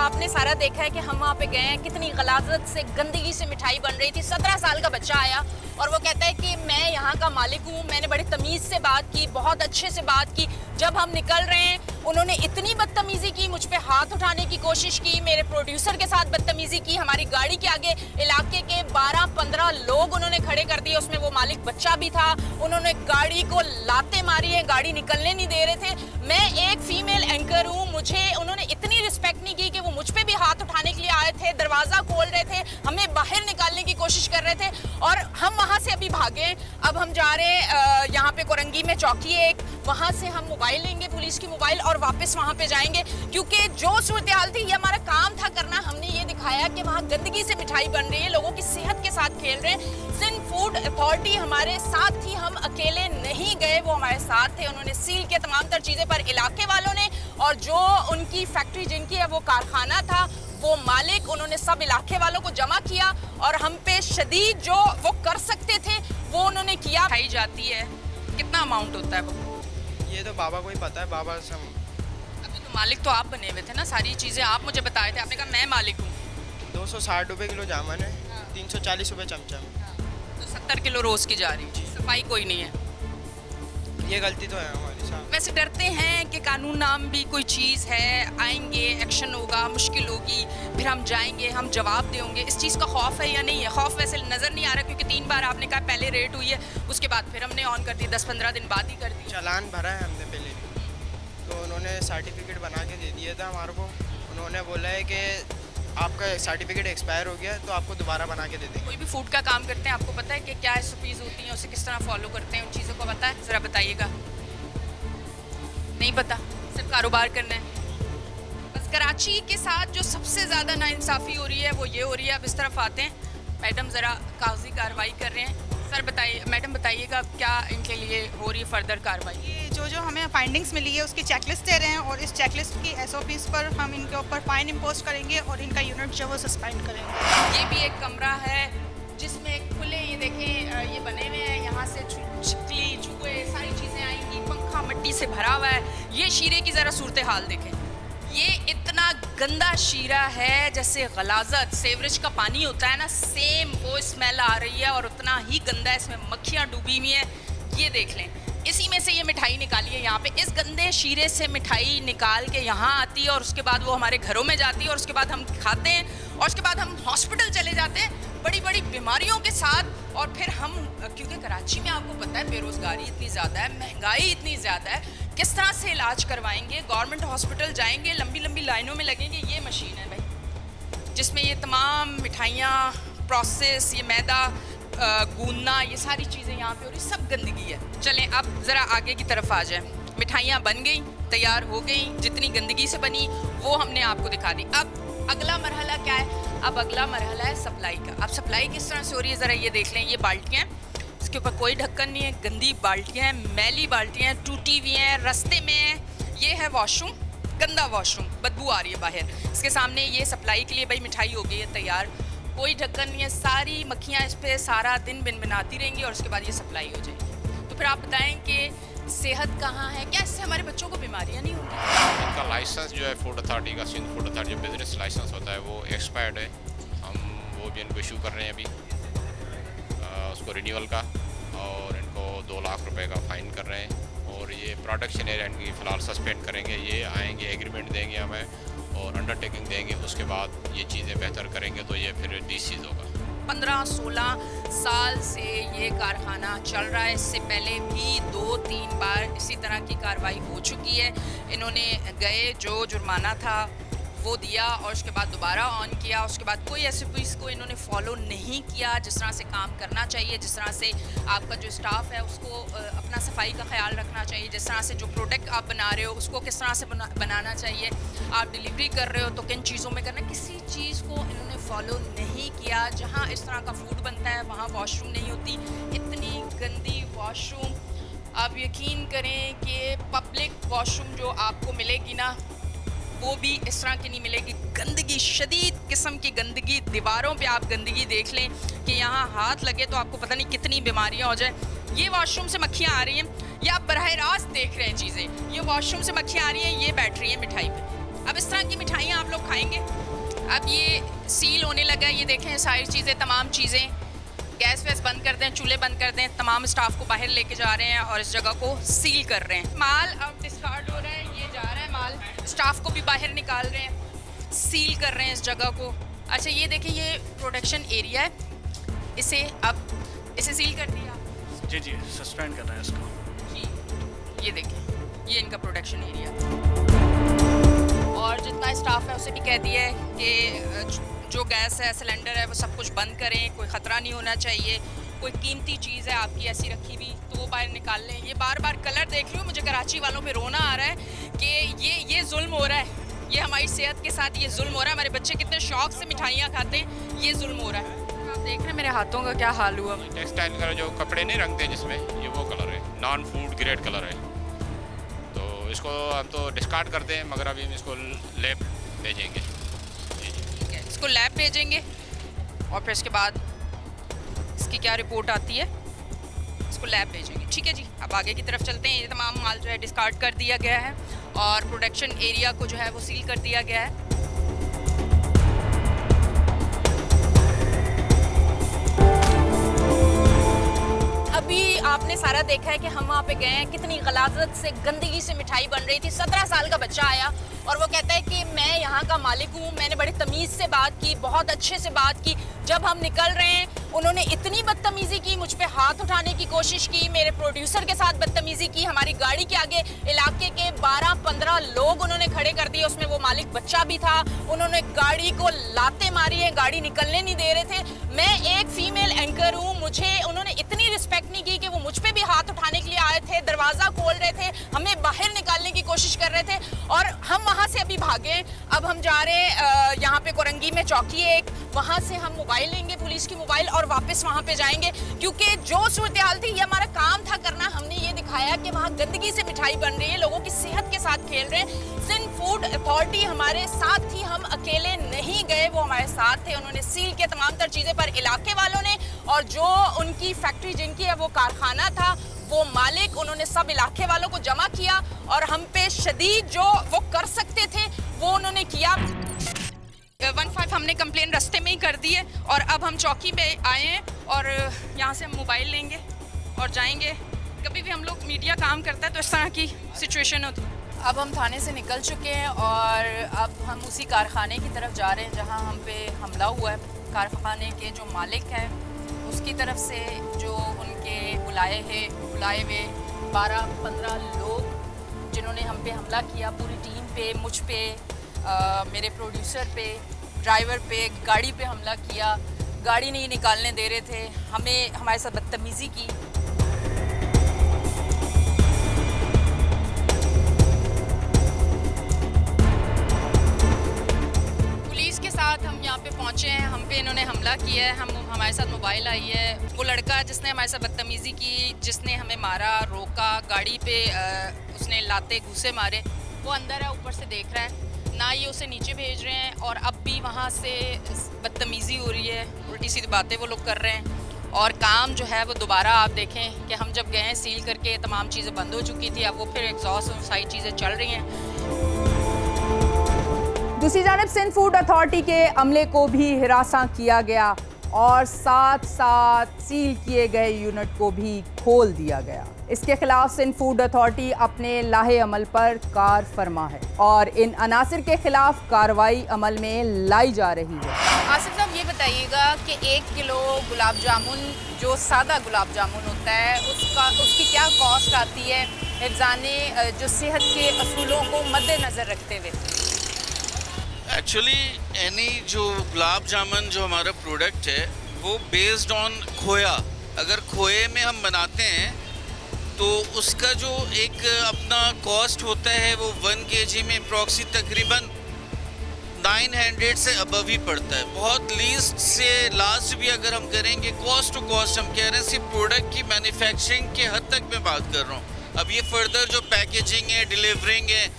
आपने सारा देखा है कि हम वहाँ पे गए हैं, कितनी गलाजत से गंदगी से मिठाई बन रही थी। 17 साल का बच्चा आया और वो कहता है कि मैं यहाँ का मालिक हूँ। मैंने बड़ी तमीज़ से बात की, बहुत अच्छे से बात की। जब हम निकल रहे हैं उन्होंने इतनी बदतमीज़ी की, मुझ पे हाथ उठाने की कोशिश की, मेरे प्रोड्यूसर के साथ बदतमीज़ी की। हमारी गाड़ी के आगे इलाके के 12-15 लोग उन्होंने खड़े कर दिए, उसमें वो मालिक बच्चा भी था। उन्होंने गाड़ी को लाते मारी है, गाड़ी निकलने नहीं दे रहे थे। मैं एक फीमेल एंकर हूँ, मुझे उन्होंने इतनी रिस्पेक्ट नहीं की कि वो मुझ पे भी हाथ उठाने के लिए आए थे, दरवाज़ा खोल रहे थे, हमें बाहर निकालने की कोशिश कर रहे थे और हम वहाँ से अभी भागे। अब हम जा रहे हैं यहाँ पे कोरंगी में चौकी है एक, वहाँ से हम मोबाइल लेंगे, पुलिस की मोबाइल, और वापस वहाँ पे जाएंगे, क्योंकि जो सूरत हाल थी ये हमारा काम था करना। हमने ये दिखाया कि वहाँ गंदगी से मिठाई बन रही है, लोगों की सेहत के साथ खेल रहे हैं। सिंध फूड अथॉरिटी हमारे साथ थी, हम अकेले नहीं गए, वो हमारे साथ थे। उन्होंने सील किया तमाम तर चीज़ें, पर इलाके वालों ने और जो उनकी फैक्ट्री जिनकी है वो कारखाना था, वो मालिक, उन्होंने सब इलाके वालों को जमा किया और हम पे शदीद जो वो कर सकते थे वो उन्होंने किया। खाई जाती है, कितना अमाउंट होता है वो? ये तो बाबा को ही पता है। बाबा से अभी तो मालिक तो आप बने हुए थे ना, सारी चीज़ें आप मुझे बताए थे। आपने कहा मैं मालिक हूँ। 260 रुपये किलो जामन है, 340 रुपये चमचम, तो 70 किलो रोज़ की जा रही है, सफाई कोई नहीं है। ये गलती तो है हमारी साहब। वैसे डरते हैं कि कानून नाम भी कोई चीज़ है, आएंगे, एक्शन होगा, मुश्किल होगी, फिर हम जाएंगे, हम जवाब देंगे। इस चीज़ का खौफ है या नहीं है? खौफ वैसे नज़र नहीं आ रहा, क्योंकि 3 बार आपने कहा पहले रेट हुई है, उसके बाद फिर हमने ऑन कर दी, 10-15 दिन बाद ही कर दी। चालान भरा है हमने पहले, तो उन्होंने सर्टिफिकेट बना के दे दिया था हमारे को। उन्होंने बोला है कि आपका सर्टिफिकेट एक्सपायर हो गया तो आपको दोबारा बना के दे देंगे। कोई भी फूड का काम करते हैं, आपको पता है कि क्या SOPs होती हैं, उसे किस तरह फॉलो करते हैं, उन चीज़ों को पता है? ज़रा बताइएगा। नहीं पता, सिर्फ कारोबार करना है बस। कराची के साथ जो सबसे ज़्यादा नाइंसाफ़ी हो रही है वो ये हो रही है। अब इस तरफ आते हैं, मैडम ज़रा कागजी कार्रवाई कर रहे हैं। सर बताइए, मैडम बताइएगा क्या इनके लिए हो रही है फर्दर कार्रवाई? ये जो हमें फाइंडिंग्स मिली है उसकी चेकलिस्ट दे रहे हैं और इस चेकलिस्ट की SOPs पर हम इनके ऊपर फाइन इम्पोज करेंगे और इनका यूनिट जो वो सस्पेंड करेंगे। ये भी एक कमरा है जिसमें खुले, ये देखें, ये बने हुए हैं, यहाँ से छिपकली, चूहे, सारी चीज़ें आएंगी, पंखा मिट्टी से भरा हुआ है। ये शीरे की ज़रा सूरत हाल देखें, ये इतना गंदा शीरा है जैसे गलाजत सेवरेज का पानी होता है ना, सेम वो स्मेल आ रही है और उतना ही गंदा है, इसमें मक्खियाँ डूबी हुई हैं। ये देख लें, इसी में से ये मिठाई निकाली है यहाँ पे, इस गंदे शीरे से मिठाई निकाल के यहाँ आती है और उसके बाद वो हमारे घरों में जाती है और उसके बाद हम खाते हैं और उसके बाद हम हॉस्पिटल चले जाते हैं बड़ी बड़ी बीमारियों के साथ। और फिर हम, क्योंकि कराची में आपको पता है बेरोज़गारी इतनी ज़्यादा है, महंगाई इतनी ज़्यादा है, किस तरह से इलाज करवाएंगे? गवर्नमेंट हॉस्पिटल जाएंगे, लंबी लंबी लाइनों में लगेंगे। ये मशीन है भाई जिसमें ये तमाम मिठाइयाँ प्रोसेस, ये मैदा गूंदना, ये सारी चीज़ें यहाँ पे हो रही, सब गंदगी है। चलें अब ज़रा आगे की तरफ आ जाएं। मिठाइयाँ बन गई, तैयार हो गई, जितनी गंदगी से बनी वो हमने आपको दिखा दी। अब अगला मरहला क्या है? अब अगला मरहला है सप्लाई का। अब सप्लाई किस तरह से हो रही है ज़रा ये देख लें। ये बाल्टियाँ, इसके ऊपर कोई ढक्कन नहीं है, गंदी बाल्टियाँ हैं, मैली बाल्टियाँ हैं, टूटी हुई हैं, रास्ते में हैं। ये है वॉशरूम, गंदा वॉशरूम, बदबू आ रही है बाहर। इसके सामने ये सप्लाई के लिए भाई मिठाई हो गई है तैयार, कोई ढक्कन नहीं है, सारी मक्खियाँ इस पर सारा दिन बिनबिनाती रहेंगी और उसके बाद ये सप्लाई हो जाएगी। तो फिर आप बताएं कि सेहत कहाँ है? क्या इससे हमारे बच्चों को बीमारियाँ नहीं होंगी? इनका लाइसेंस जो है फूड अथॉरिटी का, सिंध फूड अथॉरिटी जो बिजनेस लाइसेंस होता है वो एक्सपायर्ड है। हम वो भी इनको इशू कर रहे हैं अभी उसको रिन्यूअल का, और इनको 2 लाख रुपए का फ़ाइन कर रहे हैं। और ये प्रोडक्शन एरिया इनकी फ़िलहाल सस्पेंड करेंगे। ये आएंगे, एग्रीमेंट देंगे हमें और अंडरटेकिंग देंगे, उसके बाद ये चीज़ें बेहतर करेंगे तो ये फिर डिसीज़ होगा। 15-16 साल से ये कारखाना चल रहा है। इससे पहले भी 2-3 बार इसी तरह की कार्रवाई हो चुकी है। इन्होंने गए, जो जुर्माना था वो दिया और उसके बाद दोबारा ऑन किया। उसके बाद कोई SOPs को इन्होंने फॉलो नहीं किया जिस तरह से काम करना चाहिए, जिस तरह से आपका जो स्टाफ है उसको अपना सफाई का ख्याल रखना चाहिए, जिस तरह से जो प्रोडक्ट आप बना रहे हो उसको किस तरह से बनाना चाहिए, आप डिलीवरी कर रहे हो तो किन चीज़ों में करना, किसी चीज़ को इन्होंने फॉलो नहीं किया। जहाँ इस तरह का फूड बनता है वहाँ वॉशरूम नहीं होती, इतनी गंदी वॉशरूम। आप यकीन करें कि पब्लिक वॉशरूम जो आपको मिलेगी ना वो भी इस तरह की नहीं मिलेगी। गंदगी, शदीद किस्म की गंदगी, दीवारों पे आप गंदगी देख लें कि यहाँ हाथ लगे तो आपको पता नहीं कितनी बीमारियाँ हो जाए। ये वॉशरूम से मक्खियाँ आ रही हैं, ये आप बराह रास्त देख रहे हैं चीज़ें। ये वॉशरूम से मक्खियाँ आ रही हैं, ये बैठ रही है मिठाई पे। अब इस तरह की मिठाइयाँ आप लोग खाएंगे। अब ये सील होने लगा है, ये देखें सारी चीज़ें, तमाम चीज़ें, गैस वैस बंद कर दें, चूल्हे बंद कर दें, तमाम स्टाफ को बाहर लेके जा रहे हैं और इस जगह को सील कर रहे हैं। माल अब डिस्कार्ड हो रहा है, ये जा रहा है माल, स्टाफ को भी बाहर निकाल रहे हैं, सील कर रहे हैं इस जगह को। अच्छा ये देखिए, ये प्रोडक्शन एरिया है, इसे सील कर दिया। जी जी, सस्पेंड कर रहे हैं इसको जी। ये देखिए, ये इनका प्रोडक्शन एरिया, और जितना स्टाफ है उसे भी कह दिया है कि जो गैस है, सिलेंडर है, वो सब कुछ बंद करें, कोई ख़तरा नहीं होना चाहिए। कोई कीमती चीज़ है आपकी ऐसी रखी हुई तो वो बाहर निकाल लें। ये बार बार कलर देख रही हूँ, मुझे कराची वालों पे रोना आ रहा है कि ये जुल्म हो रहा है, ये हमारी सेहत के साथ ये जुल्म हो रहा है। हमारे बच्चे कितने शौक से मिठाइयाँ खाते हैं, ये जुल्म हो रहा है। आप देख रहे हैं मेरे हाथों का क्या हाल हुआ। टेक्सटाइल का जो कपड़े नहीं रंगते जिसमें, ये वो कलर है, नॉन फूड ग्रेड कलर है। तो इसको हम तो डिस्कार्ड करते हैं, मगर अभी हम इसको लैब भेजेंगे। ठीक है, इसको लैब भेजेंगे और फिर इसके बाद इसकी क्या रिपोर्ट आती है, इसको लैब भेजेंगे। ठीक है जी, अब आगे की तरफ चलते हैं। ये तमाम माल जो है डिस्कार्ड कर दिया गया है और प्रोडक्शन एरिया को जो है वो सील कर दिया गया है। अभी आपने सारा देखा है कि हम वहाँ पे गए हैं, कितनी गलाजत से, गंदगी से मिठाई बन रही थी। 17 साल का बच्चा आया और वो कहता है कि मैं यहाँ का मालिक हूँ। मैंने बड़ी तमीज़ से बात की, बहुत अच्छे से बात की। जब हम निकल रहे हैं उन्होंने इतनी बदतमीज़ी की, मुझ पे हाथ उठाने की कोशिश की, मेरे प्रोड्यूसर के साथ बदतमीज़ी की। हमारी गाड़ी के आगे इलाके के 12-15 लोग उन्होंने खड़े कर दिए, उसमें वो मालिक बच्चा भी था। उन्होंने गाड़ी को लाते मारी है, गाड़ी निकलने नहीं दे रहे थे। मैं एक फीमेल एंकर हूँ, मुझे उन्होंने इतनी रिस्पेक्ट नहीं की कि वो मुझ पे भी हाथ उठाने के लिए आए थे, दरवाज़ा खोल रहे थे, हमें बाहर निकालने की कोशिश कर रहे थे और हम वहाँ से अभी भागे। अब हम जा रहे हैं यहाँ पे कोरंगी में चौकी है एक, वहाँ से हम मोबाइल लेंगे, पुलिस की मोबाइल, और वापस वहाँ पे जाएंगे, क्योंकि जो सूरत हाल थी ये हमारा काम था करना। हमने ये दिखाया कि वहाँ गंदगी से मिठाई बन रही है, लोगों की सेहत के साथ खेल रहे हैं। सिंध फूड अथॉरिटी हमारे साथ थी, हम अकेले नहीं गए, वो हमारे साथ थे। उन्होंने सील किया तमाम तर चीज़ें, पर इलाके वालों ने और जो उनकी फैक्ट्री जिनकी है वो कारखाना था, वो मालिक, उन्होंने सब इलाके वालों को जमा किया और हम पे शदीद जो वो कर सकते थे वो उन्होंने किया। 15 हमने कंप्लेन रास्ते में ही कर दी है और अब हम चौकी पे आए हैं और यहाँ से हम मोबाइल लेंगे और जाएंगे। कभी भी हम लोग मीडिया काम करता है तो इस तरह की सिचुएशन होती है। अब हम थाने से निकल चुके हैं और अब हम उसी कारखाने की तरफ जा रहे हैं जहाँ हम पे हमला हुआ है। कारखाने के जो मालिक हैं उसकी तरफ से जो उनके बुलाए हुए 12-15 लोग जिन्होंने हम पे हमला किया, पूरी टीम पे, मुझ पे, मेरे प्रोड्यूसर पे, ड्राइवर पे, गाड़ी पे हमला किया। गाड़ी नहीं निकालने दे रहे थे, हमारे साथ बदतमीज़ी की। पुलिस के साथ हम यहाँ पे पहुँचे हैं, हम पे इन्होंने हमला किया है, हमारे साथ मोबाइल आई है। वो लड़का जिसने हमारे साथ बदतमीज़ी की, जिसने हमें मारा, रोका, गाड़ी पे उसने लाते घूसे मारे, वो अंदर है, ऊपर से देख रहा है ना, ये उसे नीचे भेज रहे हैं और अब भी वहाँ से बदतमीज़ी हो रही है, उल्टी सीधी बातें वो लोग कर रहे हैं। और काम जो है वो दोबारा आप देखें कि हम जब गए हैं सील करके तमाम चीज़ें बंद हो चुकी थी, अब वो फिर एग्जॉस्ट और सारी चीज़ें चल रही हैं। दूसरी जानिब सिंध फूड अथॉरिटी के अमले को भी हिरासा किया गया और साथ साथ सील किए गए यूनिट को भी खोल दिया गया। इसके खिलाफ सिंध फूड अथॉरिटी अपने लाहे अमल पर कार फरमा है और इन अनासिर के खिलाफ कार्रवाई अमल में लाई जा रही है। आसिफ साहब ये बताइएगा कि 1 किलो गुलाब जामुन जो सादा गुलाब जामुन होता है उसकी क्या कॉस्ट आती है हिफ्ज़ाने जो सेहत के असूलों को मद्देनज़र रखते हुए? एक्चुअली एनी जो गुलाब जामुन जो हमारा प्रोडक्ट है वो बेस्ड ऑन खोया। अगर खोए में हम बनाते हैं तो उसका जो एक अपना कॉस्ट होता है वो 1 kg में अप्रॉक्सी तकरीबन 900 से अबव ही पड़ता है। बहुत लीस्ट से लास्ट भी अगर हम करेंगे कॉस्ट टू कॉस्ट हम कह रहे हैं सिर्फ प्रोडक्ट की मैन्युफैक्चरिंग के हद तक मैं बात कर रहा हूँ। अब ये फर्दर जो पैकेजिंग है, डिलीवरिंग है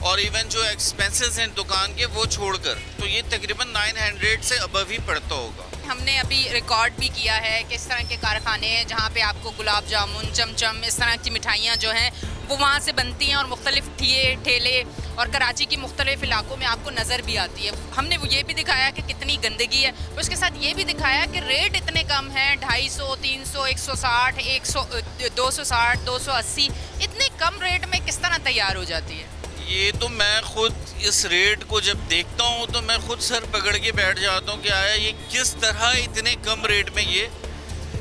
और इवन जो एक्सपेंसेस हैं दुकान के वो छोड़कर, तो ये तकरीबन 900 से अबव ही पड़ता होगा। हमने अभी रिकॉर्ड भी किया है कि इस तरह के कारखाने हैं जहाँ पे आपको गुलाब जामुन, चमचम, इस तरह की मिठाइयाँ जो हैं वो वहाँ से बनती हैं और मुख्तलिफ ठेले और कराची की मुख्तलिफ इलाकों में आपको नज़र भी आती है। हमने वो ये भी दिखाया कि कितनी गंदगी है, तो उसके साथ ये भी दिखाया कि रेट इतने कम हैं, 250, 300, 160, 260, 280, इतने कम रेट में किस तरह तैयार हो जाती है? ये तो मैं खुद इस रेट को जब देखता हूँ तो मैं खुद सर पकड़ के बैठ जाता हूँ कि आया ये किस तरह इतने कम रेट में ये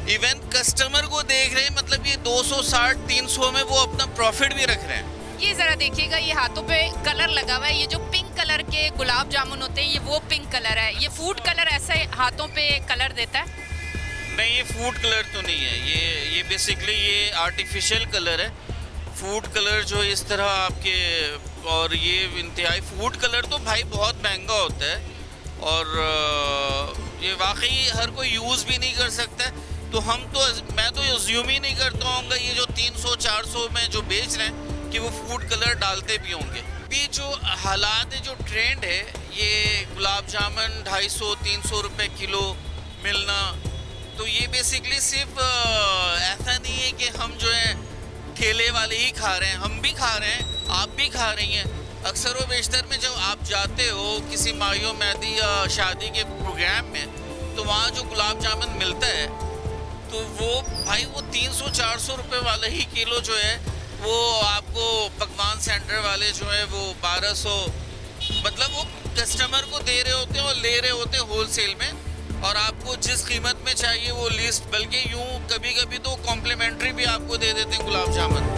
इवन कस्टमर को देख रहे हैं, मतलब ये 260, 300 में वो अपना प्रॉफिट भी रख रहे हैं। ये ज़रा देखिएगा, ये हाथों पे कलर लगा हुआ है, ये जो पिंक कलर के गुलाब जामुन होते हैं ये वो पिंक कलर है। ये फूड कलर ऐसे हाथों पे कलर देता है? नहीं, ये फूड कलर तो नहीं है, ये बेसिकली ये आर्टिफिशियल कलर है। फूड कलर जो इस तरह आपके, और ये इंतहाई फूड कलर तो भाई बहुत महंगा होता है और ये वाकई हर कोई यूज़ भी नहीं कर सकता। तो मैं तो अज्यूम ही नहीं करता हूँ ये जो 300-400 में जो बेच रहे हैं कि वो फूड कलर डालते भी होंगे। अभी जो हालात है, जो ट्रेंड है, ये गुलाब जामुन 250-300 रुपए किलो मिलना, तो ये बेसिकली सिर्फ ऐसा नहीं है कि हम जो है ठेले वाले ही खा रहे हैं, हम भी खा रहे हैं, आप भी खा रही हैं। अक्सर व बेशतर में जब आप जाते हो किसी माहियो मेहंदी या शादी के प्रोग्राम में, तो वहाँ जो गुलाब जामुन मिलता है तो वो भाई वो 300-400 रुपये वाला ही किलो जो है वो आपको पकवान सेंटर वाले जो है वो 1200, मतलब वो कस्टमर को दे रहे होते हैं और ले रहे होते हैं होलसेल में, और आपको जिस कीमत में चाहिए वो लिस्ट, बल्कि यूँ कभी कभी तो कॉम्प्लीमेंट्री भी आपको दे देते हैं गुलाब जामुन।